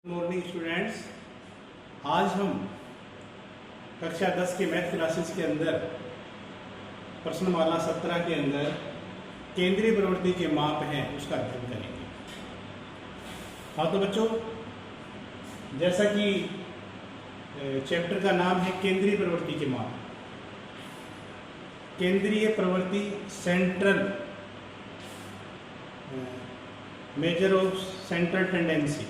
Morning students, आज हम कक्षा 10 के मैथ क्लासेस के अंदर प्रश्नमाला 17 के अंदर केंद्रीय प्रवृत्ति के माप हैं उसका अध्ययन करेंगे। हाँ तो बच्चों, जैसा कि चैप्टर का नाम है केंद्रीय प्रवृत्ति के माप, केंद्रीय प्रवृत्ति central measure of central tendency.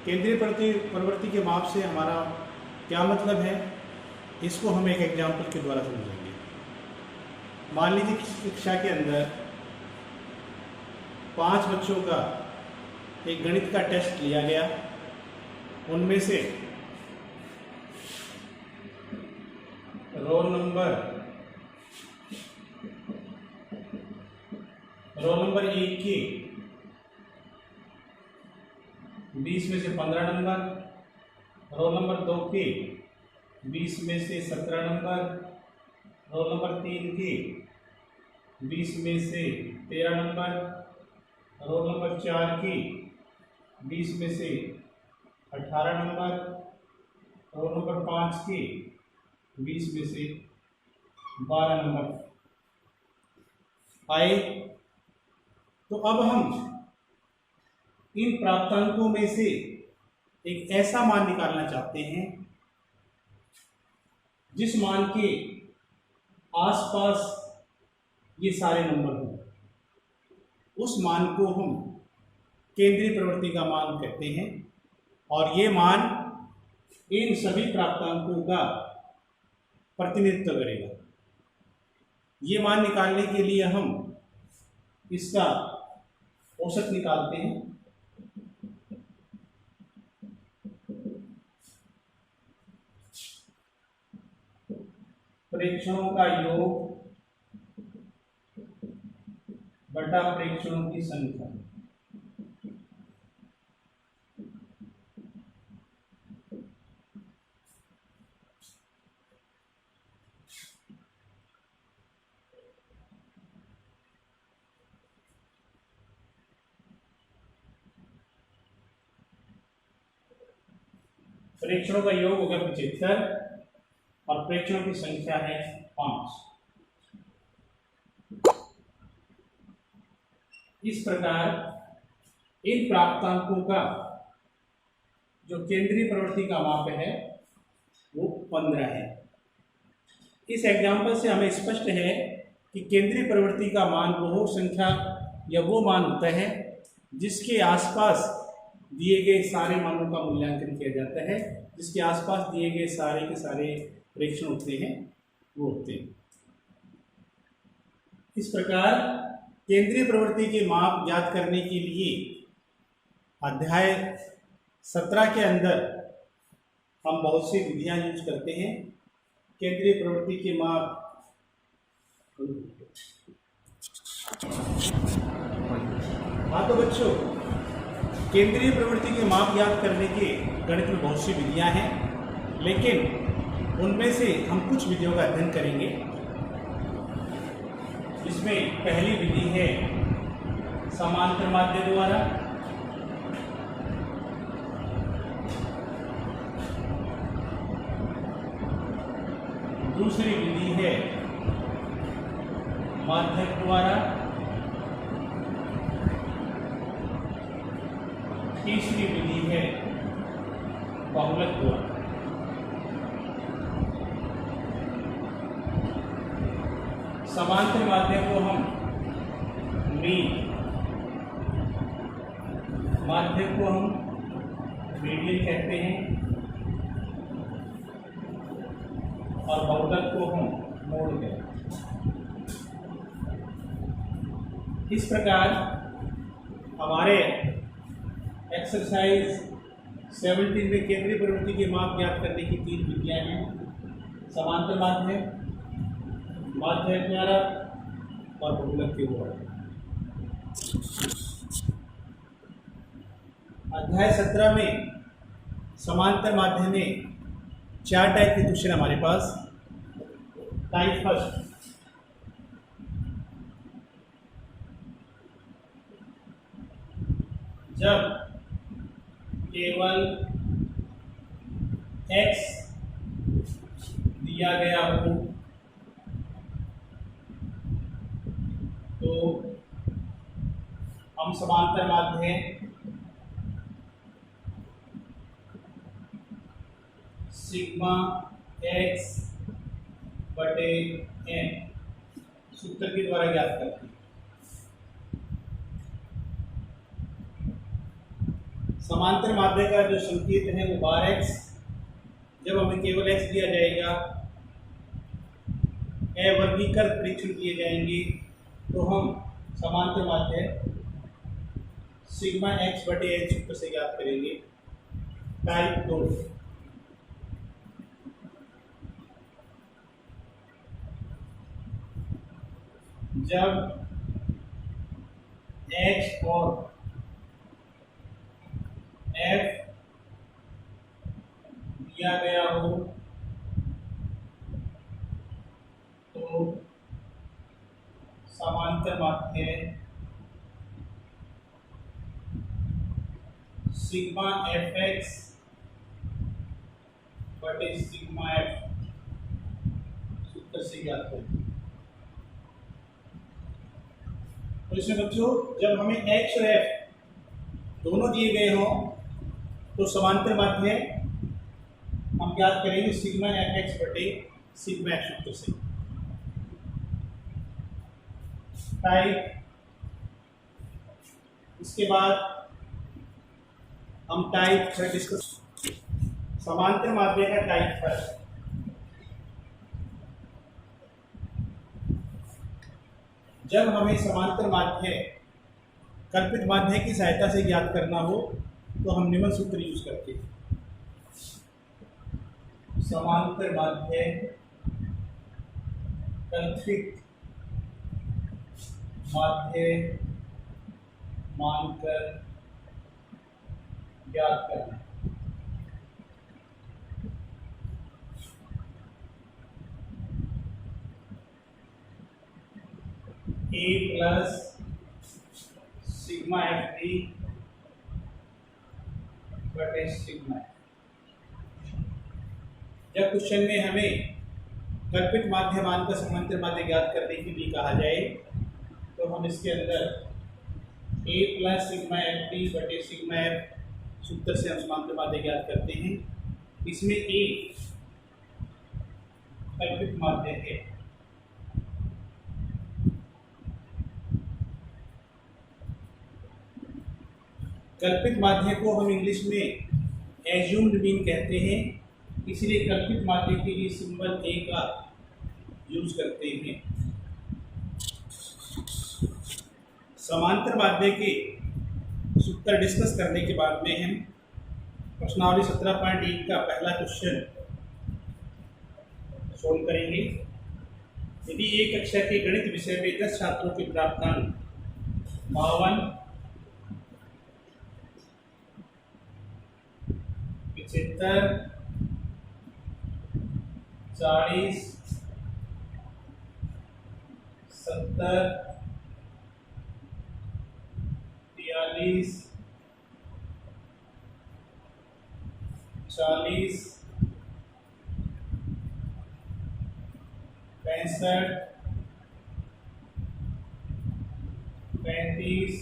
केंद्रीय प्रवृत्ति के माप से हमारा क्या मतलब है, इसको हम एक एग्जाम्पल के द्वारा समझेंगे। मान लीजिए किसी कक्षा के अंदर 5 बच्चों का एक गणित का टेस्ट लिया गया। उनमें से रोल नंबर 1 की 20 में से 15 नंबर, रोल नंबर 2 की 20 में से 17 नंबर, रोल नंबर 3 की 20 में से 13 नंबर, रोल नंबर 4 की 20 में से 18 नंबर, रोल नंबर 5 की 20 में से 12 नंबर आए। तो अब हम इन प्राप्तांकों में से एक ऐसा मान निकालना चाहते हैं जिस मान के आसपास ये सारे नंबर हों। उस मान को हम केंद्रीय प्रवृत्ति का मान कहते हैं और ये मान इन सभी प्राप्तांकों का प्रतिनिधित्व करेगा। ये मान निकालने के लिए हम इसका औसत निकालते हैं। प्रेक्षणों का योग बटा प्रेक्षणों की संख्या। प्रेक्षणों का योग होगा 75 और प्रेक्षणों की संख्या है 5। इस प्रकार इन प्राप्तांकों का जो केंद्रीय प्रवृत्ति का माप है वो 15 है। इस एग्जाम्पल से हमें स्पष्ट है कि केंद्रीय प्रवृत्ति का मान वो संख्या या वो मान होता है जिसके आसपास दिए गए सारे मानों का मूल्यांकन किया जाता है, जिसके आसपास दिए गए सारे के सारे प्रेक्षण होते हैं वो होते हैं। इस प्रकार केंद्रीय प्रवृत्ति के माप ज्ञात करने के लिए अध्याय 17 के अंदर हम बहुत सी विधियां यूज करते हैं। केंद्रीय प्रवृत्ति के माप हाँ तो बच्चों, केंद्रीय प्रवृत्ति के माप ज्ञात करने के गणित में बहुत सी विधियां हैं, लेकिन उनमें से हम कुछ विधियों का अध्ययन करेंगे। इसमें पहली विधि है समांतर माध्य द्वारा। दूसरी विधि है माध्यक द्वारा। तीसरी विधि है बहुलक द्वारा। समांतर माध्यम को हम मीन, माध्यम को हम मीडियन कहते हैं और बहुलक को हम मोड कहते हैं। इस प्रकार हमारे एक्सरसाइज 17 में केंद्रीय प्रवृत्ति के माप ज्ञात करने की 3 विधियां हैं। समांतर माध्यम, माध्य द्वारा और बहुलक के द्वारा। अध्याय 17 में समांतर माध्यम में 4 टाइप के क्वेश्चन हमारे पास। टाइप फर्स्ट, जब केवल x दिया गया हो तो हम समांतर माध्य सिग्मा x बटे n सूत्र के द्वारा ज्ञात करते हैं। समांतर माध्य का जो संकेत है वो बार x, जब हमें केवल x दिया जाएगा, अवर्गीकृत परीक्षण किए जाएंगे तो हम समांतर माध्य सिग्मा x बटे n सूत्र से ज्ञात करेंगे। टाइप 2, जब x और f दिया गया हो तो समांतर माध्य सिग्मा fx बटे सिग्मा f सूत्र से ज्ञात करें। तो इसमें बच्चों जब हमें x और f दोनों दिए गए हों तो समांतर माध्य हम ज्ञात करेंगे सिग्मा fx बटे सिग्मा f सूत्र से। टाइप, इसके बाद हम टाइप 3 डिस्कस, समांतर माध्य का टाइप 1। जब हमें समांतर माध्य कल्पित माध्य की सहायता से ज्ञात करना हो तो हम निम्न सूत्र यूज करते हैं। समांतर माध्य कल्पित माध्य मानकर ज्ञात करना। a प्लस सिग्मा f3 बटे सिग्मा। जब क्वेश्चन में हमें कल्पित माध्य मानकर समांतर माध्य ज्ञात करने के लिए कहा जाए तो हम इसके अंदर a प्लस सिग्मा f3 बटे सिग्मा f सूत्र से हम समांतर माध्य ज्ञात करते हैं। इसमें a कल्पित माध्य है, कल्पित माध्य को हम इंग्लिश में एज्यूम्ड मीन कहते हैं, इसलिए कल्पित माध्य के लिए सिंबल a का यूज करते हैं। समांतर माध्य के सूत्र डिस्कस करने के बाद में हम प्रश्नावली 17.1 का पहला क्वेश्चन सोल्व करेंगे। यदि एक कक्षा के गणित विषय में 10 छात्रों के प्राप्तांक 52, 75, 40, 70, 43, 40, 65, 35,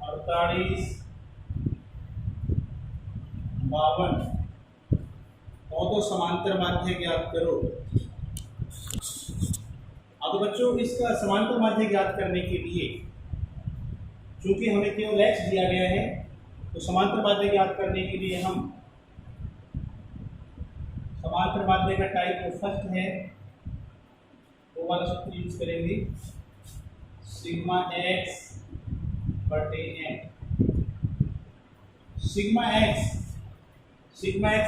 48, 52 तो समांतर माध्य ज्ञात करो। अब बच्चों इसका समांतर माध्य ज्ञात करने के लिए चूंकि हमें केवल x दिया गया है तो समांतर माध्य ज्ञात करने के लिए हम समांतर माध्य का टाइप जो फर्स्ट है वो वाला सूत्र यूज करेंगे, सिग्मा x बटे n। सिग्मा x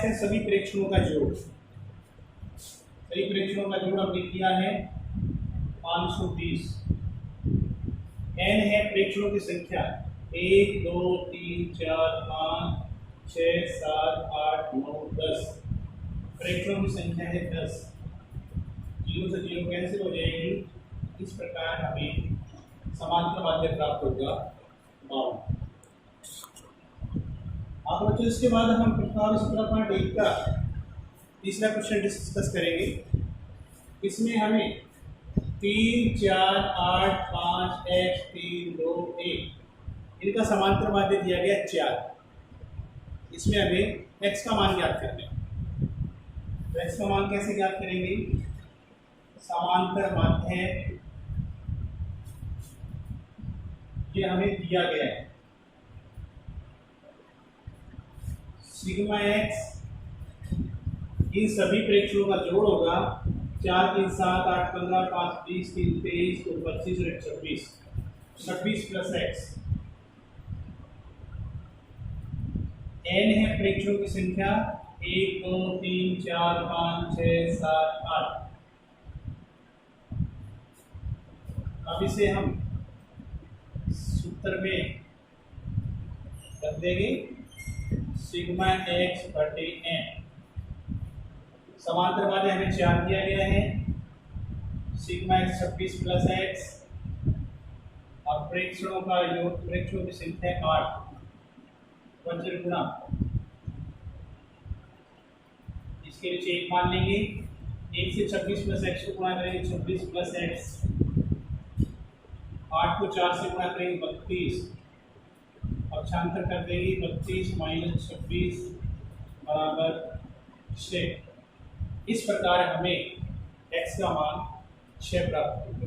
है सभी प्रेक्षणों का जोड़, सभी प्रेक्षणों का जोड़ हमने किया है 530। n है प्रेक्षणों की संख्या 1 2 3 4 5 6 7 8 9 10, प्रेक्षणों की संख्या है 10। 0 से 0 कैंसिल हो जाएगी। इस प्रकार हमें समांतर माध्य प्राप्त होगा 52। अब बच्चों इसके बाद हम प्रश्नावली सत्रह पॉइंट एक का तीसरा क्वेश्चन डिस्कस करेंगे। इसमें हमें 3, 4, 8, 5, x 3, 2, 1 इनका समांतर माध्य दिया गया 4। इसमें हमें x का मान ज्ञात करना है। तो x का मान कैसे ज्ञात करेंगे? समांतर माध्य ये हमें दिया गया है, सिग्मा x इन सभी प्रेक्षणों का जोड़ होगा। 4, 3, 7, 8, 15, 5, 20, 3, 23, 2, 25 और 26, 26 प्लस x। n है प्रेक्षणों की संख्या 1, 2, 3, 4, 5, 6, 7, 8। अब इसे हम सूत्र में रख देंगे, सिग्मा x बटे n। समांतर माध्य हमें 4 दिया गया है, सिग्मा x 26 प्लस x। अब प्रेक्षणों का योग, प्रेक्षणों की संख्या 8, वज्र गुणा, इसके नीचे 1 मान लेंगे। 1 से 26 प्लस x को गुणा करेंगे 26 प्लस x, 8 को 4 से गुणा करेंगे 32, और छांतर कर देंगे 32 माइनस 26 बराबर 6। इस प्रकार हमें x का मान 6 प्राप्त होगा।